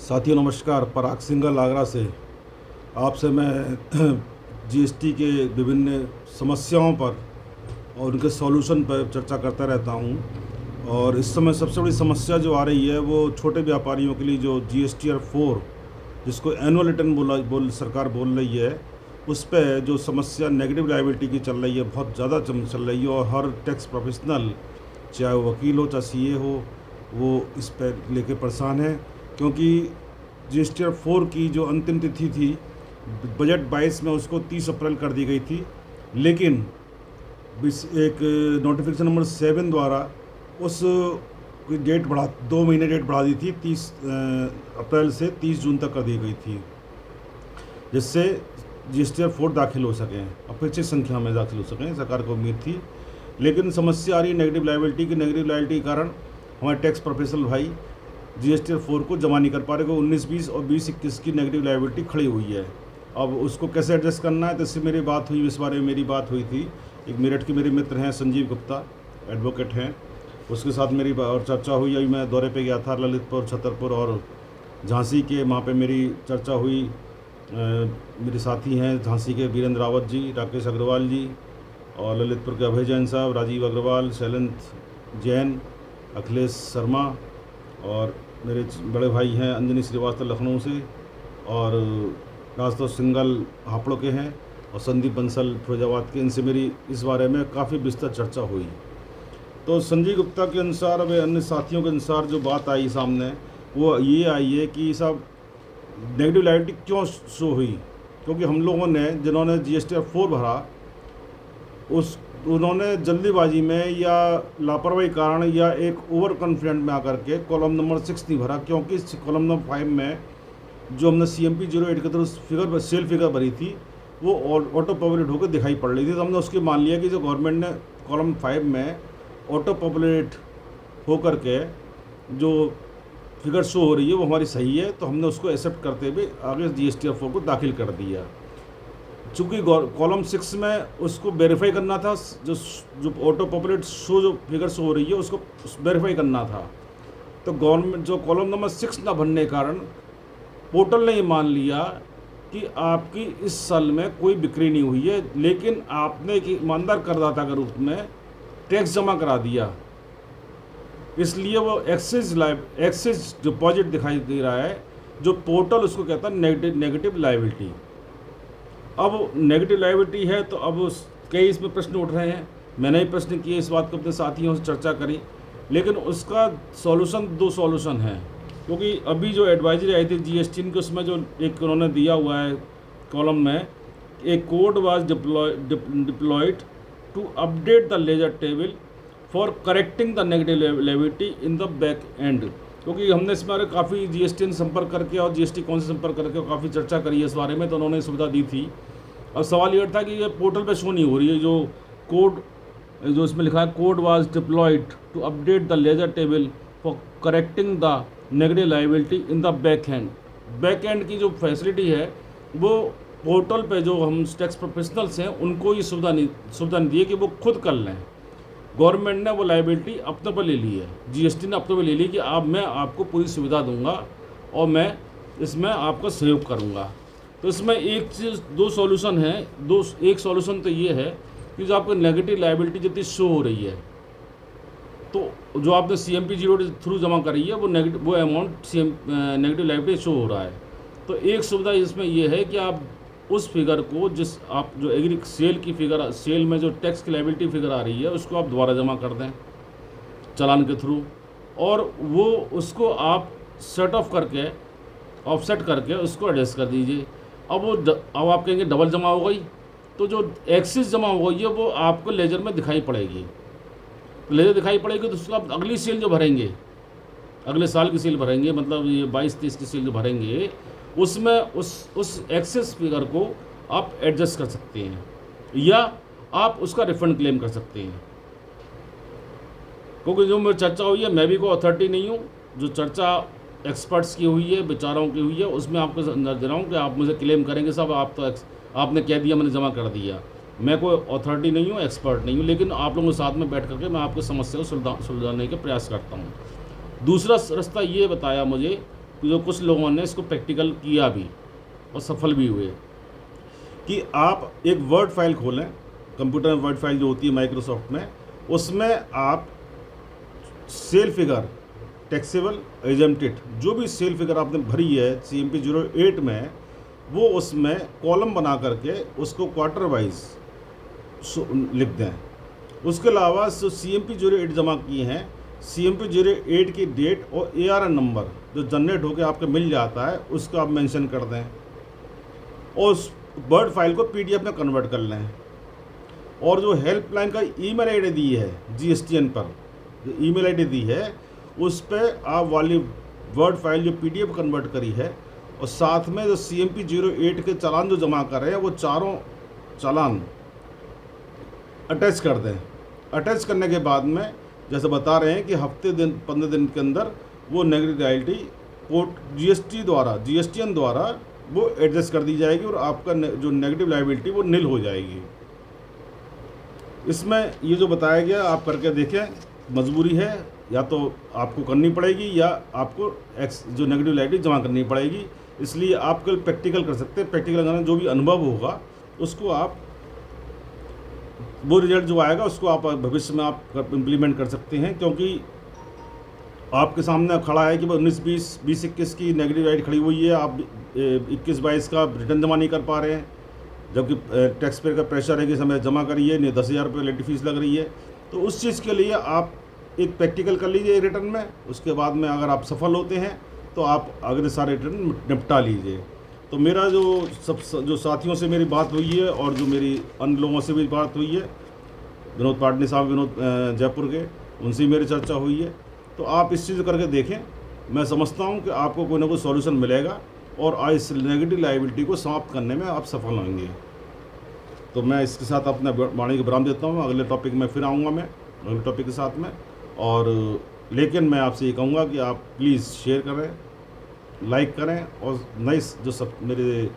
साथियों नमस्कार। पराग सिंघल आगरा से आपसे मैं जीएसटी के विभिन्न समस्याओं पर और उनके सॉल्यूशन पर चर्चा करता रहता हूं। और इस समय सबसे बड़ी समस्या जो आ रही है वो छोटे व्यापारियों के लिए जो GSTR 4 जिसको एनुअल रिटर्न सरकार बोल रही है, उस पर जो समस्या नेगेटिव लायबिलिटी की चल रही है, बहुत ज़्यादा चल रही है। और हर टैक्स प्रोफेशनल, चाहे वो वकील हो चाहे CA हो, वो इस पर लेके परेशान है। क्योंकि GSTR 4 की जो अंतिम तिथि थी बजट 22 में, उसको 30 अप्रैल कर दी गई थी। लेकिन एक नोटिफिकेशन नंबर 7 द्वारा उस डेट 2 महीने डेट बढ़ा दी थी। 30 अप्रैल से 30 जून तक कर दी गई थी, जिससे GSTR 4 दाखिल हो सकें, अपेक्षित संख्या में दाखिल हो सकें, सरकार को उम्मीद थी। लेकिन समस्या आ रही है नेगेटिव लायबिलिटी की। नेगेटिव लायबिलिटी के कारण हमारे टैक्स प्रोफेशनल भाई GSTR 4 को जमा नहीं कर पा रहे। 19-20 और 20-21 की नेगेटिव लायबिलिटी खड़ी हुई है। अब उसको कैसे एडजस्ट करना है, तो इससे मेरी बात हुई, इस बारे में मेरी बात हुई थी। एक मेरठ के मेरे मित्र हैं, संजीव गुप्ता, एडवोकेट हैं, उसके साथ मेरी और चर्चा हुई। अभी मैं दौरे पे गया था ललितपुर, छतरपुर और झांसी के, वहाँ पे मेरी चर्चा हुई। मेरे साथी हैं झांसी के वीरेंद्र रावत जी, राकेश अग्रवाल जी, और ललितपुर के अभय जैन साहब, राजीव अग्रवाल, शैलेंद्र जैन, अखिलेश शर्मा, और मेरे बड़े भाई हैं अंजनी श्रीवास्तव लखनऊ से, और राजतोष सिंघल हापड़ों के हैं, और संदीप बंसल फिरोजाबाद के। इनसे मेरी इस बारे में काफ़ी विस्तृत चर्चा हुई। तो संजीव गुप्ता के अनुसार, व अन्य साथियों के अनुसार जो बात आई सामने, वो ये आई है कि सब नेगेटिव लायबिलिटी क्यों शो हुई। क्योंकि हम लोगों ने, जिन्होंने GSTR 4 भरा, उन्होंने जल्दीबाजी में या लापरवाही कारण या एक ओवर कॉन्फिडेंट में आकर के कॉलम नंबर 6 नहीं भरा। क्योंकि कॉलम नंबर 5 में जो हमने CMP 08 के थ्रू सेल फिगर भरी थी, वो ऑटो पॉपुलेट होकर दिखाई पड़ रही थी। तो हमने उसके मान लिया कि जो गवर्नमेंट ने कॉलम 5 में ऑटो पॉपुलेट होकर के जो फिगर शो हो रही है वो हमारी सही है, तो हमने उसको एक्सेप्ट करते हुए आगे GSTR 4 को दाखिल कर दिया। चूँकि कॉलम 6 में उसको वेरीफाई करना था, जो ऑटो पॉपुलेट जो फिगर शो हो रही है उसको वेरीफाई करना था। तो गवर्नमेंट जो कॉलम नंबर 6 ना भरने के कारण पोर्टल ने ये मान लिया कि आपकी इस साल में कोई बिक्री नहीं हुई है, लेकिन आपने एक ईमानदार करदाता के रूप में टैक्स जमा करा दिया, इसलिए वो एक्सेस डिपॉजिट दिखाई दे रहा है, जो पोर्टल उसको कहता है नेगेटिव लायबिलिटी। अब नेगेटिव लायबिलिटी है तो अब कई इसमें प्रश्न उठ रहे हैं। मैंने ही प्रश्न किए, इस बात को अपने साथियों से चर्चा करी, लेकिन उसका दो सॉल्यूशन है। क्योंकि अभी जो एडवाइजरी आई थी GST की, उसमें जो एक उन्होंने दिया हुआ है कॉलम में, एक code was deployed to update the ledger table for correcting the negative liability in the back end. क्योंकि हमने इस बारे काफ़ी GST से संपर्क करके और GST कौन से संपर्क करके काफ़ी चर्चा करी है इस बारे में, तो उन्होंने सुविधा दी थी। और सवाल ये था कि ये पोर्टल पे शो नहीं हो रही है, जो कोड जो इसमें लिखा है, code was deployed to update the ledger table for correcting the negative liability in the back end. Back end की जो फैसिलिटी है वो पोर्टल पे जो हम टैक्स प्रोफेशनल्स हैं उनको ये सुविधा नहीं दी है कि वो खुद कर लें। गवर्नमेंट ने वो लायबिलिटी अपने पर ले ली है, GST ने अपने पर ले ली कि मैं आपको पूरी सुविधा दूंगा और मैं इसमें आपका सहयोग करूंगा। तो इसमें दो सॉल्यूशन हैं। एक सॉल्यूशन तो ये है कि जो आपको नेगेटिव लायबिलिटी जितनी शो हो रही है, तो जो आपने CMP 08 थ्रू जमा करी है वो अमाउंट नेगेटिव लायबिलिटी शो हो रहा है। तो एक सुविधा इसमें ये है कि आप उस फिगर को, आप जो एग्री सेल की फिगर, सेल में जो टैक्स की लायबिलिटी फिगर आ रही है, उसको आप दोबारा जमा कर दें चालान के थ्रू, और वो उसको आप ऑफसेट करके उसको एडजस्ट कर दीजिए। अब आप कहेंगे डबल जमा हो गई, तो जो एक्सिस जमा हो गई है वो आपको लेजर में दिखाई पड़ेगी। लेजर दिखाई पड़ेगी तो उसको आप अगली सेल जो भरेंगे, अगले साल की सेल भरेंगे, मतलब ये 22-23 की सेल जो भरेंगे, उसमें उस एक्सेस फिगर को आप एडजस्ट कर सकते हैं, या आप उसका रिफंड क्लेम कर सकते हैं। क्योंकि जो मेरी चर्चा हुई है, मैं भी कोई अथॉरिटी नहीं हूँ, जो चर्चा एक्सपर्ट्स की हुई है, विचारों की हुई है, उसमें आपको अंदाजा दे रहा हूँ कि आप मुझे क्लेम करेंगे सब, आपने कह दिया मैंने जमा कर दिया। मैं कोई अथॉरिटी नहीं हूँ, एक्सपर्ट नहीं हूँ, लेकिन आप लोगों के साथ में बैठ करके मैं आपकी समस्या को सुलझाने के प्रयास करता हूँ। दूसरा रास्ता ये बताया मुझे जो कुछ लोगों ने इसको प्रैक्टिकल किया भी और सफल भी हुए, कि आप एक वर्ड फाइल खोलें, कंप्यूटर में वर्ड फाइल जो होती है माइक्रोसॉफ्ट में, उसमें आप सेल फिगर, टैक्सेबल, एग्जम्प्टेड, जो भी सेल फिगर आपने भरी है CMP 08 में, वो उसमें कॉलम बना करके उसको क्वार्टर वाइज लिख दें। उसके अलावा जो CMP 08 जमा किए हैं, CMP 08 की डेट और ARN नंबर जो जनरेट होकर आपको मिल जाता है उसको आप मेंशन कर दें, और उस वर्ड फाइल को PDF में कन्वर्ट कर लें। और जो हेल्पलाइन का ईमेल आईडी दी है GSTN पर, जो ईमेल आईडी दी है उस पर आप वाली वर्ड फाइल जो PDF कन्वर्ट करी है, और साथ में जो CMP 08 के चालान जो जमा कर रहे हैं वो चारों चालान अटैच कर दें। अटैच करने के बाद में जैसे बता रहे हैं कि हफ्ते दिन 15 दिन के अंदर वो नेगेटिव लायबिलिटी कोर्ट GSTN द्वारा वो एडजस्ट कर दी जाएगी और आपका जो नेगेटिव लायबिलिटी वो निल हो जाएगी। इसमें ये जो बताया गया आप करके देखें, मजबूरी है, या तो आपको करनी पड़ेगी या आपको जो नेगेटिव लायबिलिटी जमा करनी पड़ेगी। इसलिए आप कल प्रैक्टिकल कर सकते हैं। प्रैक्टिकल करना जो भी अनुभव होगा उसको आप, वो रिजल्ट जो आएगा उसको आप भविष्य में आप इम्प्लीमेंट कर सकते हैं, क्योंकि आपके सामने खड़ा है कि 19-20, 20-21 की नेगेटिव लायबिलिटी खड़ी हुई है, आप 21-22 का रिटर्न जमा नहीं कर पा रहे हैं, जबकि टैक्स पेयर का प्रेशर है कि समय जमा करिए, नहीं 10,000 रुपये लेट फीस लग रही है। तो उस चीज़ के लिए आप एक प्रैक्टिकल कर लीजिए रिटर्न में। उसके बाद में अगर आप सफल होते हैं तो आप अगले सारे रिटर्न निपटा लीजिए। तो मेरा जो साथियों से मेरी बात हुई है और जो मेरी अन्य लोगों से भी बात हुई है, विनोद पाटनी साहब, विनोद जयपुर के, उनसे मेरी चर्चा हुई है। तो आप इस चीज़ करके देखें, मैं समझता हूं कि आपको कोई ना कोई सॉल्यूशन मिलेगा और इस नेगेटिव लायबिलिटी को समाप्त करने में आप सफल होंगे। तो मैं इसके साथ अपना वाणी को विराम देता हूँ। अगले टॉपिक में फिर आऊँगा मैं अगले टॉपिक के साथ में, और लेकिन मैं आपसे ये कहूँगा कि आप प्लीज़ शेयर करें, लाइक करें, और नए जो सब मेरे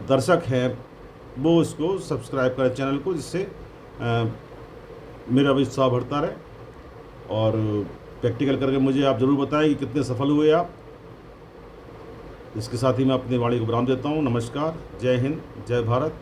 दर्शक हैं वो इसको सब्सक्राइब करें चैनल को, जिससे मेरा भी उत्साह बढ़ता रहे। और प्रैक्टिकल करके मुझे आप ज़रूर बताएं कि कितने सफल हुए आप। इसके साथ ही मैं अपनी वाणी को विराम देता हूँ। नमस्कार, जय हिंद, जय भारत।